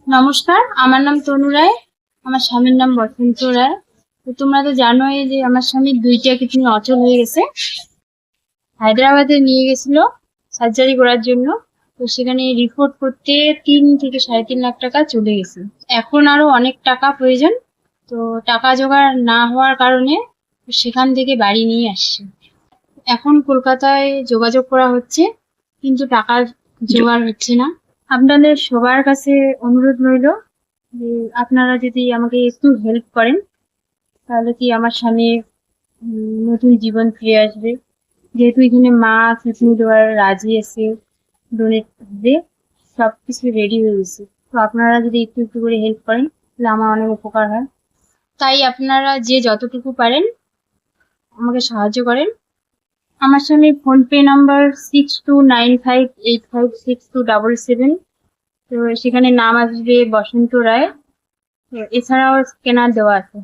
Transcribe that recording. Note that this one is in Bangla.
নমস্কার, আমার নাম তনু রায়। আমার স্বামীর নাম বসন্ত রায়। তো তোমরা তো জানোই যে আমার স্বামীর দুইটা কিডনি অচল হয়ে গেছে। হায়দ্রাবাদে নিয়ে গেছিল সার্জারি করার জন্য। তো সেখানে রিপোর্ট করতে 3 থেকে 3.5 লাখ টাকা চলে গেছে। এখন আরো অনেক টাকা প্রয়োজন। তো টাকা জোগাড় না হওয়ার কারণে সেখান থেকে বাড়ি নিয়ে আসছে। এখন কলকাতায় যোগাযোগ করা হচ্ছে, কিন্তু টাকার জোগাড় হচ্ছে না। আপনাদের সবার কাছে অনুরোধ রইল যে আপনারা যদি আমাকে একটু হেল্প করেন, তাহলে কি আমার স্বামী নতুন জীবন ফিরে আসবে। যেহেতু এখানে মা কিডনি দেওয়ার রাজি আছে, ডোনেট দিয়ে সবকিছু রেডি হয়ে গেছে। তো আপনারা যদি একটু একটু করে হেল্প করেন তাহলে আমার অনেক উপকার হয়। তাই আপনারা যে যতটুকু পারেন আমাকে সাহায্য করেন। আমার স্বামীর ফোনপে নাম্বার 6295856277। তো সেখানে নাম আসবে বসন্ত রায়। তো এছাড়াও স্ক্যানার দেওয়া আছে।